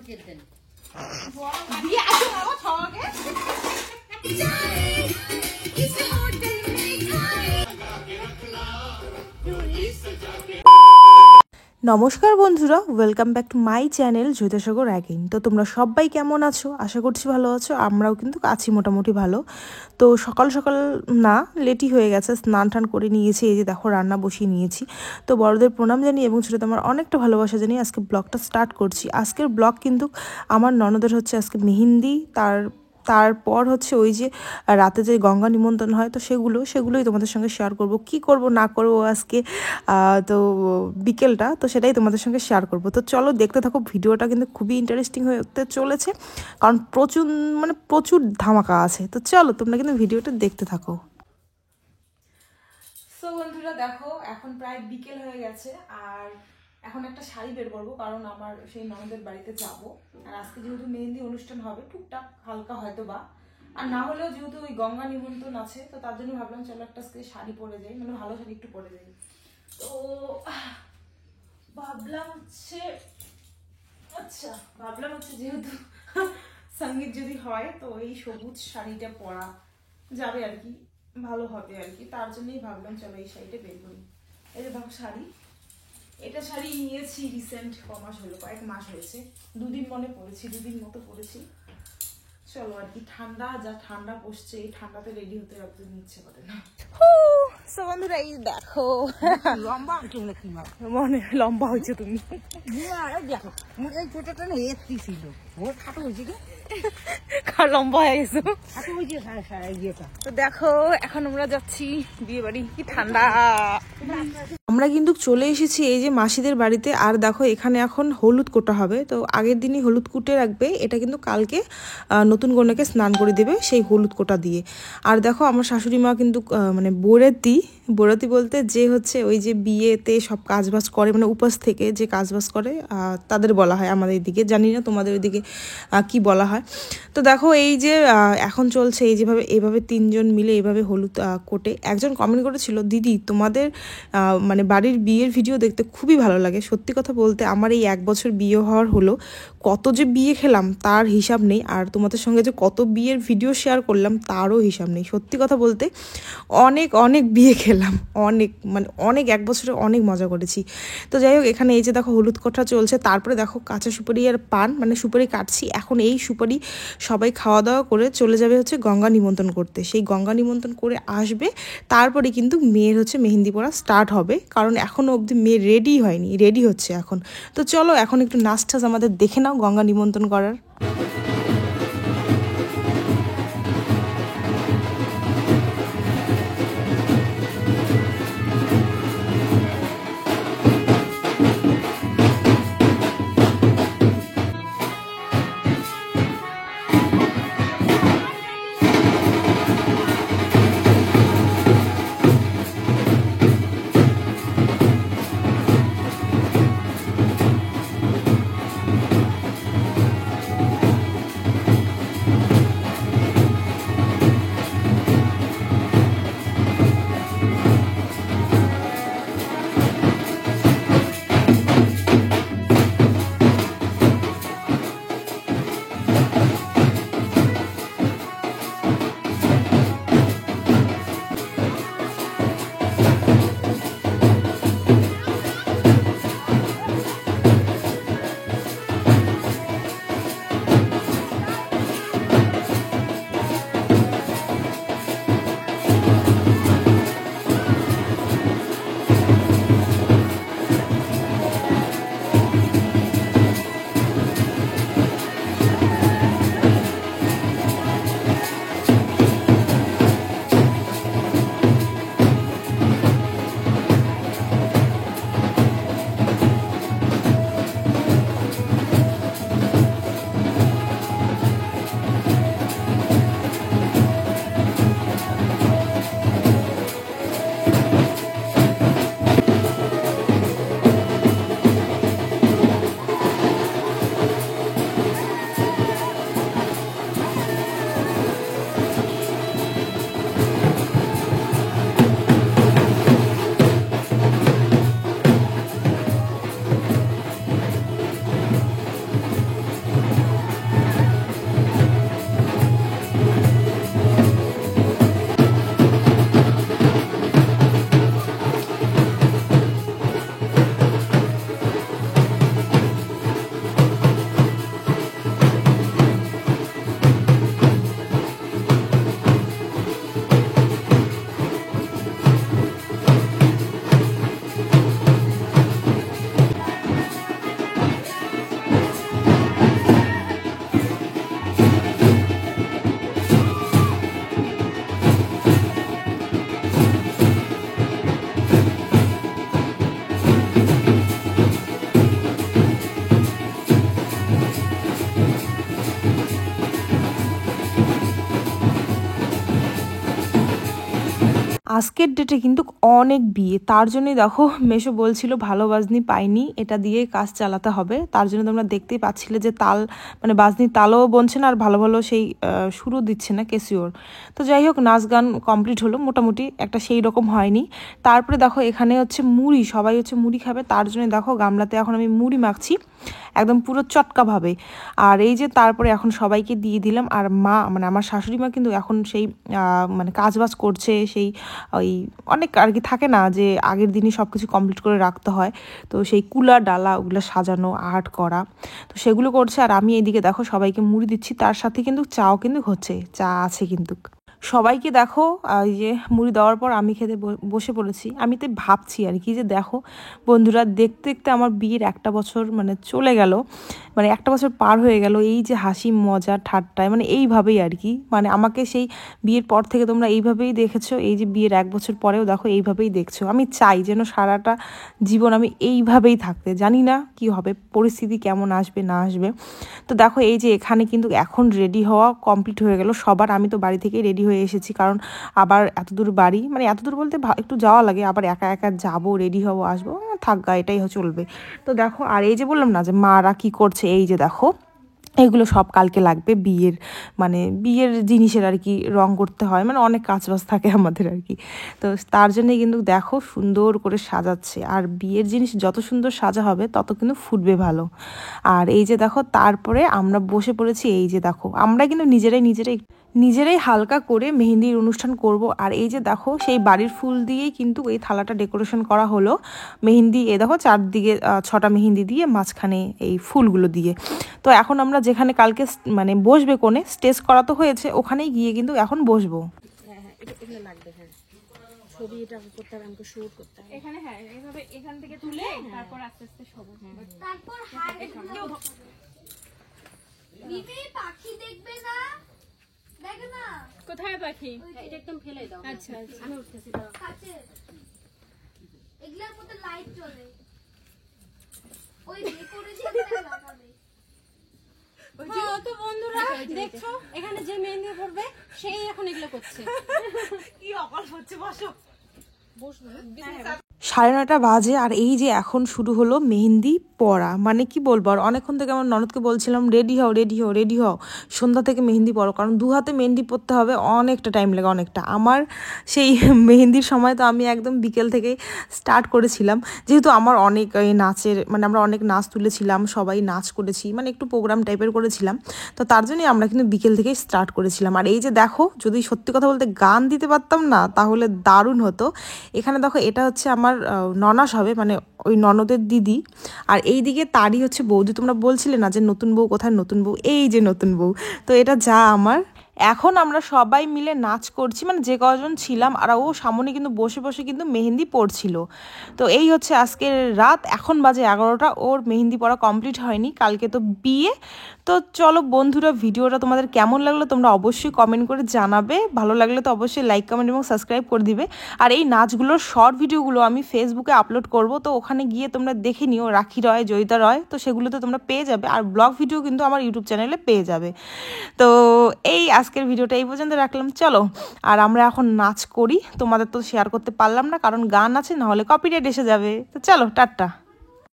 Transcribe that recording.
দিয়ে আসো বাবা খাওয়াকে নমস্কার বন্ধুরা, welcome back to my channel Jyotisagar again. তো তোমরা সবাই কেমন আছো? আশা করছি ভালো আছো। আমরাও কিন্তু আছি মোটামুটি ভালো। তো সকাল সকাল না, লেটই হয়ে গেছে, স্নান টান করে নিয়েছি। এই যে দেখো রান্না বসিয়ে নিয়েছি। তো বড়দের প্রণাম জানিয়ে এবং ছোটোদের আমার অনেকটা ভালোবাসা জানিয়ে আজকে ব্লগটা স্টার্ট করছি। আজকের ব্লগ কিন্তু আমার ননদের হচ্ছে আজকে মেহেন্দি, তারপর হচ্ছে ওই যে রাতে যে গঙ্গা নিমন্ত্রণ হয়, তো সেগুলোই তোমাদের সঙ্গে শেয়ার করব। কি করব না করব আজকে তো বিকেলটা, তো সেটাই তোমাদের সঙ্গে শেয়ার করব। তো চলো দেখতে থাকো, ভিডিওটা কিন্তু খুবই ইন্টারেস্টিং হতে চলেছে, কারণ প্রচুর ধামাকা আছে। তো চলো তোমরা কিন্তু ভিডিওটা দেখতে থাকো। সো বন্ধুরা দেখো, এখন প্রায় বিকেল হয়ে গেছে, আর এখন একটা শাড়ি বের করবো, কারণ আমার সেই ননদের বাড়িতে যাব। আর আজকে যেহেতু মেহেন্দি অনুষ্ঠান হবে, টুকটাক হালকা হয়তো বা, আর না হলেও যেহেতু ওই গঙ্গা নিমন্ত্রণ আছে, তো তার জন্য ভাবলাম চলো একটা আজকে শাড়ি পরে যাই, মানে ভালো শাড়ি একটু পরে যাই। তো ভাবলাম হচ্ছে যেহেতু সঙ্গীত যদি হয়, তো এই সবুজ শাড়িটা পরা যাবে আর কি, ভালো হবে আর কি। তার জন্যই ভাবলাম চলো এই শাড়িটা বের করি। এই যে দেখো শাড়ি, এটা শাড়ি নিয়েছি রিসেন্ট, কয়েক মাস হয়েছে, দুদিন মতো পরেছি। চলো আর কি, ঠান্ডা পড়ছে, এই ঠান্ডাতে রেডি হতে একদম ইচ্ছে করে না। বন্ধুরা এই দেখো, লম্বা হয়েছে তুমি। লম্বা হয়ে গেছো। তো দেখো এখন আমরা যাচ্ছি বিয়ে বাড়ি, কি ঠান্ডা। আমরা কিন্তু চলে এসেছি এই যে মাসিদের বাড়িতে। আর দেখো এখানে এখন হলুদ কোটা হবে, তো আগের দিনই হলুদ কুটে রাখবে, এটা কিন্তু কালকে নতুন কন্যাকে স্নান করে দেবে সেই হলুদ কোটা দিয়ে। আর দেখো আমার শাশুড়ি মা কিন্তু মানে বরাতি বলতে যে হচ্ছে ওই যে বিয়েতে সব কাজবাজ করে, মানে উপাস থেকে যে কাজবাজ করে তাদের বলা হয়। আমাদের এদিকে জানি না তোমাদের ওইদিকে কি বলা হয়। তো দেখো এই যে এখন চলছে এইভাবে তিনজন মিলে এইভাবে হলুদ কোটে। একজন কমেন্ট করেছিল, দিদি তোমাদের মানে বাড়ির বিয়ের ভিডিও দেখতে খুবই ভালো লাগে। সত্যি কথা বলতে আমার এই 1 বছর বিয়ে হওয়ার হলো, কত যে বিয়ে খেলাম তার হিসাব নেই, আর তোমাদের সঙ্গে যে কত বিয়ের ভিডিও শেয়ার করলাম তারও হিসাব নেই। সত্যি কথা বলতে অনেক বিয়ে খেলাম, অনেক 1 বছরে অনেক মজা করেছি। তো যাই হোক, এখানে এই যে দেখো হলুদ কোঠা চলছে, তারপরে দেখো কাঁচা সুপারি আর পান, মানে সুপারি কাটছি। এখন এই সুপারি সবাই খাওয়া দাওয়া করে চলে যাবে হচ্ছে গঙ্গা নিমন্ত্রণ করতে। সেই গঙ্গা নিমন্ত্রণ করে আসবে, তারপরে কিন্তু মেয়ের হচ্ছে মেহেন্দি পরা স্টার্ট হবে, কারণ এখনও অবধি মেয়ে রেডি হয়নি, রেডি হচ্ছে এখন। তো চলো এখন একটু নাচ টাচ আমাদের দেখে নাও গঙ্গা নিমন্ত্রণ করার। আজকের ডেটে কিন্তু অনেক বিয়ে, তার জন্যই দেখো মেশো বলছিল ভালো বাজনি পাইনি, এটা দিয়ে কাজ চালাতে হবে। তার জন্য তোমরা দেখতেই পাচ্ছিলে যে তাল মানে বাজনির তালও বনছে না আর ভালো ভালো সেই সুরও দিচ্ছে না ক্যাসিওর। তো যাই হোক নাচ গান কমপ্লিট হলো, মোটামুটি একটা সেই রকম হয়নি। তারপরে দেখো এখানে হচ্ছে মুড়ি, সবাই হচ্ছে মুড়ি খাবে, তার জন্য দেখো গামলাতে এখন আমি মুড়ি মাখছি একদম পুরো চটকাভাবে। আর এই যে তারপরে এখন সবাইকে দিয়ে দিলাম। আর মা মানে আমার শাশুড়ি মা কিন্তু এখন সেই মানে কাজবাজ করছে, সেই ওই অনেক আর কি থাকে না যে আগের দিনই সব কিছু কমপ্লিট করে রাখতে হয়, তো সেই কুলা ডালা ওগুলো সাজানো আর্ট করা, তো সেগুলো করছে। আর আমি এদিকে দেখো সবাইকে মুড়ি দিচ্ছি, তার সাথে কিন্তু চাও কিন্তু হচ্ছে, চা আছে কিন্তু। সবাইকে দেখো এই যে মুড়ি দেওয়ার পর আমি খেতে বসে পড়েছি। আমি তো ভাবছি আর কি যে দেখো বন্ধুরা, দেখতে দেখতে আমার বিয়ের একটা বছর মানে চলে গেল, মানে একটা বছর পার হয়ে গেল এই যে হাসি মজা ঠাট্টায়, মানে এইভাবেই আর কি। মানে আমাকে সেই বিয়ের পর থেকে তোমরা এইভাবেই দেখেছো, এই যে বিয়ের এক বছর পরেও দেখো এইভাবেই দেখছো। আমি চাই যেন সারাটা জীবন আমি এইভাবেই থাকতে, জানি না কি হবে, পরিস্থিতি কেমন আসবে না আসবে। তো দেখো এই যে এখানে কিন্তু এখন রেডি হওয়া কমপ্লিট হয়ে গেল সবার। আমি তো বাড়ি থেকেই রেডি হয়ে এসেছি, কারণ আবার এত দূর বাড়ি, মানে এত দূর বলতে একটু যাওয়া লাগে, আবার একা একা যাবো রেডি হবো আসবো, থাক গা এটাই চলবে। তো দেখো আর এই যে বললাম না যে মারা কি করছে, এই যে দেখো এগুলো সব কালকে লাগবে বিয়ের, মানে বিয়ের জিনিসের আর কি রং করতে হয়, মানে অনেক কাজবাজ থাকে আমাদের আর কি। তো তার জন্যই কিন্তু দেখো সুন্দর করে সাজাচ্ছে। আর বিয়ের জিনিস যত সুন্দর সাজা হবে তত কিন্তু ফুটবে ভালো। আর এই যে দেখো তারপরে আমরা বসে পড়েছি, এই যে দেখো আমরা কিন্তু নিজেরাই হালকা করে মেহেন্দির অনুষ্ঠান করব। আর এই যে দেখো সেই বাড়ির ফুল দিয়েই কিন্তু এই থালাটা ডেকোরেশন করা হলো, মেহেন্দি এ দেখো চারদিকে 6টা মেহেন্দি দিয়ে মাঝখানে এই ফুলগুলো দিয়ে। তো এখন আমরা যেখানে কালকে মানে বসবে কোণে, স্টেজ করা তো হয়েছে, ওখানেই গিয়ে কিন্তু এখন বসবো। এগুলো লাগবে, হ্যাঁ ছবি এটা করতে হবে, আমাকে শুট করতে হবে এখানে, হ্যাঁ এইভাবে এখান থেকে তুলে তারপর আস্তে আস্তে শোবো। তারপর বিবি পাখি দেখবে না, দেখে না কোথায় পাখি? এটা একদম ফেলে দাও। আচ্ছা আচ্ছা, আমি উঠতেছি, দাও কাছে এগুলার মধ্যে লাইট জ্বলে, ওই ডেকোরেশন লাগাবে। তো বন্ধুরা দেখছো এখানে যে মেহেন্দি পড়বে সেই এখন এগুলো করছে। কি অকল্প হচ্ছে, বসো বসবো 9:30 বাজে। আর এই যে এখন শুরু হলো মেহেন্দি পরা, মানে কি বলবো, আর অনেকক্ষণ থেকে আমার ননদকে বলছিলাম রেডি হও রেডি হও রেডি হও, সন্ধ্যা থেকে মেহেন্দি পরো, কারণ 2 হাতে মেহেন্দি পরতে হবে, অনেকটা টাইম লাগে অনেকটা। আমার সেই মেহেন্দির সময় তো আমি একদম বিকেল থেকে স্টার্ট করেছিলাম, যেহেতু আমার অনেক এই নাচের মানে আমরা অনেক নাচ তুলেছিলাম, সবাই নাচ করেছি, মানে একটু প্রোগ্রাম টাইপের করেছিলাম, তো তার জন্যই আমরা কিন্তু বিকেল থেকেই স্টার্ট করেছিলাম। আর এই যে দেখো যদি সত্যি কথা বলতে গান দিতে পারতাম না তাহলে দারুণ হতো। এখানে দেখো এটা হচ্ছে আমার ননাস হবে, মানে ওই ননদের দিদি। আর এই দিকে তারই হচ্ছে বৌদি। তোমরা বলছিলে না যে নতুন বউ কোথায়, নতুন বউ এই যে নতুন বউ। তো এটা যা আমার এখন আমরা সবাই মিলে নাচ করছি, মানে যে কজন ছিলাম, আর ও সামনে কিন্তু বসে বসে কিন্তু মেহেন্দি পড়ছিল। তো এই হচ্ছে আজকের রাত, এখন বাজে 11টা, ওর মেহেন্দি পড়া কমপ্লিট হয়নি, কালকে তো বিয়ে। তো চলো বন্ধুরা, ভিডিওটা তোমাদের কেমন লাগলো তোমরা অবশ্যই কমেন্ট করে জানাবে, ভালো লাগলে তো অবশ্যই লাইক কমেন্ট এবং সাবস্ক্রাইব করে দিবে। আর এই নাচগুলোর শর্ট ভিডিওগুলো আমি ফেসবুকে আপলোড করব, তো ওখানে গিয়ে তোমরা দেখে নিও, রাখি রয় জয়িতা রয়, তো সেগুলোতে তোমরা পেয়ে যাবে। আর ব্লগ ভিডিও কিন্তু আমার ইউটিউব চ্যানেলে পেয়ে যাবে। তো এই আজকের ভিডিওটা এই পর্যন্ত রাখলাম, চলো। আর আমরা এখন নাচ করি, তোমাদের তো শেয়ার করতে পারলাম না কারণ গান আছে, নাহলে কপিরাইট এসে যাবে। তো চলো টাটা।